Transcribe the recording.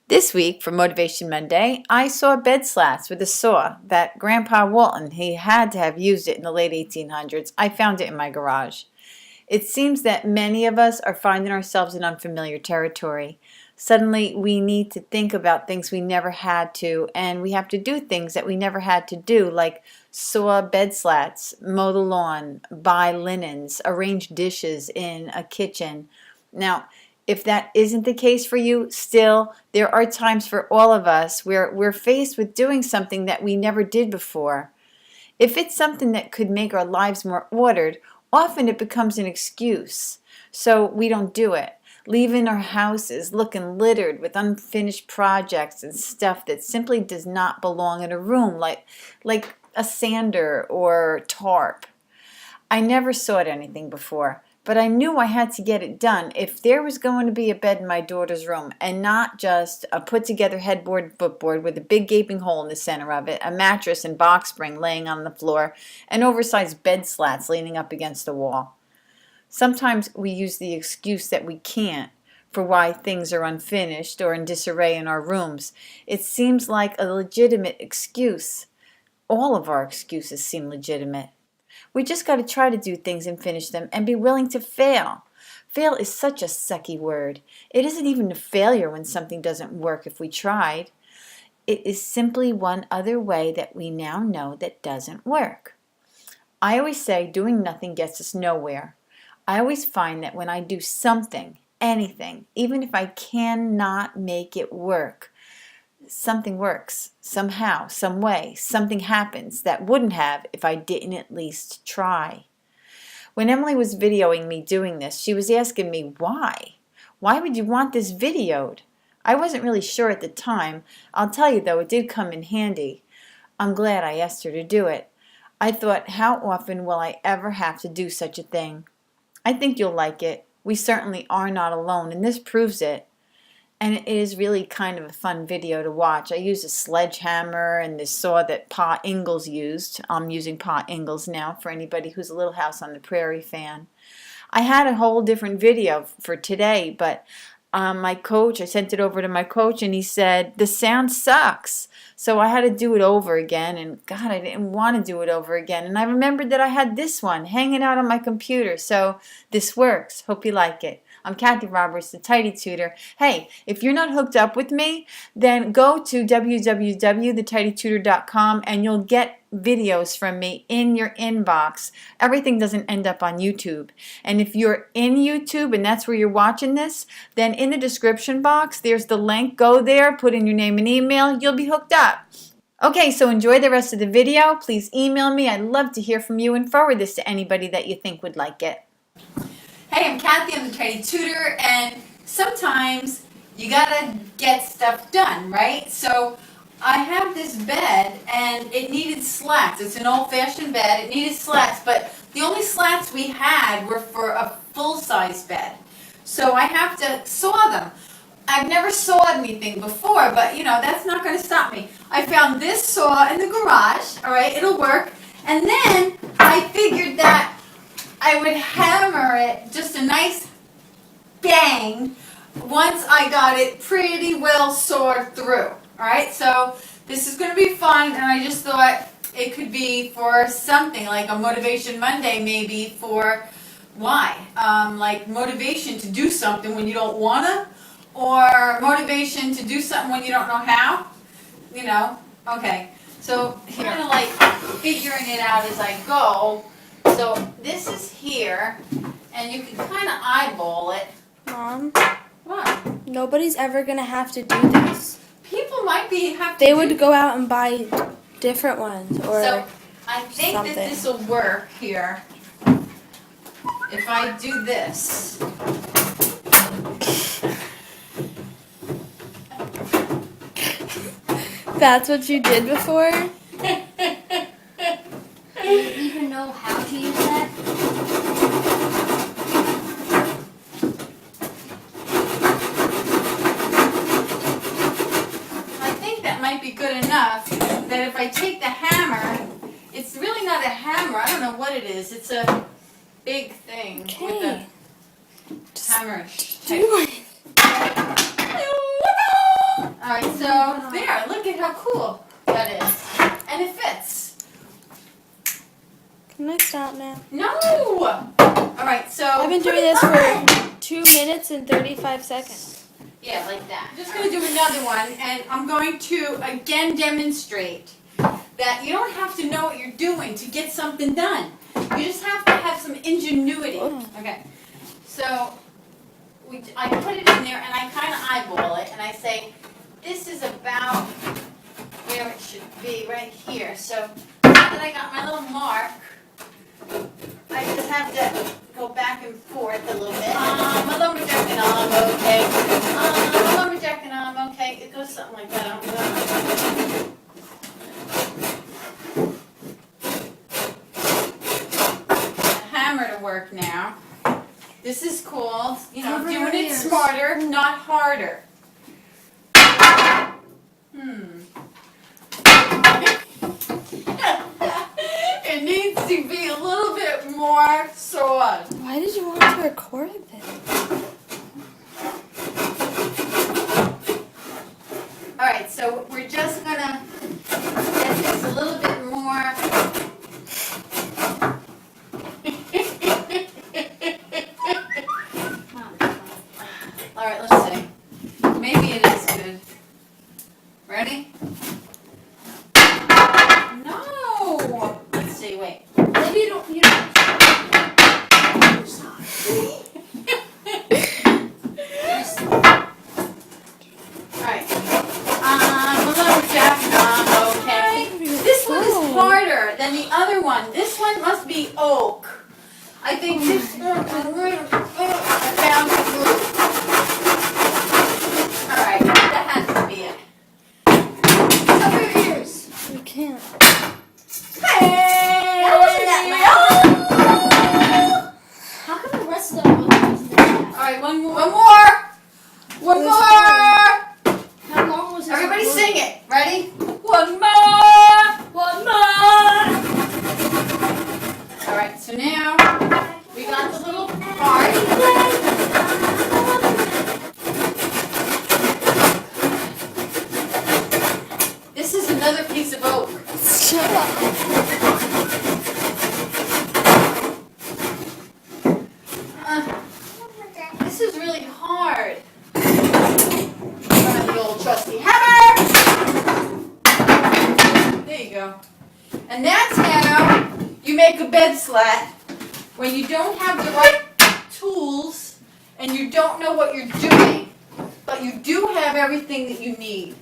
This week for Motivation Monday, I saw bed slats with a saw that Grandpa Walton, he had to have used it in the late 1800s. I found it in my garage. It seems that many of us are finding ourselves in unfamiliar territory. Suddenly, we need to think about things we never had to, and we have to do things that we never had to do, like saw bed slats, mow the lawn, buy linens, arrange dishes in a kitchen. Now, if that isn't the case for you, still, there are times for all of us where we're faced with doing something that we never did before. If it's something that could make our lives more ordered, often it becomes an excuse, so we don't do it, leaving our houses looking littered with unfinished projects and stuff that simply does not belong in a room, like a sander or tarp. I never sawed anything before, but I knew I had to get it done if there was going to be a bed in my daughter's room, and not just a put-together headboard and footboard with a big gaping hole in the center of it, a mattress and box spring laying on the floor, and oversized bed slats leaning up against the wall. Sometimes we use the excuse that we can't for why things are unfinished or in disarray in our rooms. It seems like a legitimate excuse. All of our excuses seem legitimate. We just got to try to do things and finish them and be willing to fail. Fail is such a sucky word. It isn't even a failure when something doesn't work if we tried. It is simply one other way that we now know that doesn't work. I always say doing nothing gets us nowhere. I always find that when I do something, anything, even if I cannot make it work, something works, somehow, some way, something happens that wouldn't have if I didn't at least try. When Emily was videoing me doing this, she was asking me why. Why would you want this videoed? I wasn't really sure at the time. I'll tell you though, it did come in handy. I'm glad I asked her to do it. I thought, how often will I ever have to do such a thing? I think you'll like it. We certainly are not alone, and this proves it. And it is really kind of a fun video to watch. I used a sledgehammer and this saw that Pa Ingalls used. I'm using Pa Ingalls now for anybody who's a Little House on the Prairie fan. I had a whole different video for today, but my coach, I sent it over to my coach, and he said, the sound sucks. So I had to do it over again, and God, I didn't want to do it over again. And I remembered that I had this one hanging out on my computer, so this works. Hope you like it. I'm Kathy Roberts, the Tidy Tutor. Hey, if you're not hooked up with me, then go to www.thetidytutor.com and you'll get videos from me in your inbox. Everything doesn't end up on YouTube. And if you're in YouTube and that's where you're watching this, then in the description box, there's the link. Go there, put in your name and email. You'll be hooked up. Okay, so enjoy the rest of the video. Please email me. I'd love to hear from you, and forward this to anybody that you think would like it. Hey, I'm Kathy, I'm the Tidy Tutor, and sometimes you gotta get stuff done, right? So I have this bed and it needed slats. It's an old-fashioned bed, it needed slats, but the only slats we had were for a full-size bed. So I have to saw them. I've never sawed anything before, but you know, that's not gonna stop me. I found this saw in the garage, alright, it'll work, and then I figured that I would hammer it just a nice bang once I got it pretty well sawed through. Alright, so this is going to be fun, and I just thought it could be for something like a Motivation Monday, maybe for why? Like motivation to do something when you don't want to, or motivation to do something when you don't know how. You know, okay. So here, I'm kind of like figuring it out as I go. So this is here, and you can kind of eyeball it. Mom, What? nobody's ever going to have to do this. People might have to They would go out and buy different ones or So I think something. that this will work here if I do this. That's what you did before? Do you even know how to use that? I think that might be good enough that if I take the hammer, it's really not a hammer. I don't know what it is. It's a big thing with a Okay. hammer. Do it. Alright, so there, look at how cool that is. And it fits. Can I stop now? No! Alright, so I've been doing this for 2 minutes and 35 seconds. yeah, like that. I'm just going to do another one, and I'm going to again demonstrate that you don't have to know what you're doing to get something done. You just have to have some ingenuity. Okay, so I put it in there, and I kind of eyeball it, and I say, this is about where it should be, right here. So now that I got my little mark, I just have to go back and forth a little bit. My lumberjack and I'm okay. My lumberjack and I'm okay. It goes something like that. I don't know. Hammer to work now. This is called, Cover your doing it ears. smarter, not harder. It needs to be a little bit more soft. Why did you want to record this? Alright, so we're just gonna get this a little bit more. Alright, let's see. Maybe it is good. Ready? No! Let's see, wait. Maybe you don't. Alright. Lumberjack, okay. This one is harder than the other one. This one must be oak. I think this one, I found the glue. Alright, that has to be it. Cover your ears. You can't. Hey! That wasn't that loud. How come the rest of them wasn't that loud? Alright, one more. One more! One more! How long was this? Everybody recording? sing it. Ready? One more! One more. Alright, so now we got the little part. This is another piece of oak. Shut up. This is really hard. The old trusty hammer. There you go. And that's how you make a bed slat when you don't have the right tools and you don't know what you're doing, but you do have everything that you need.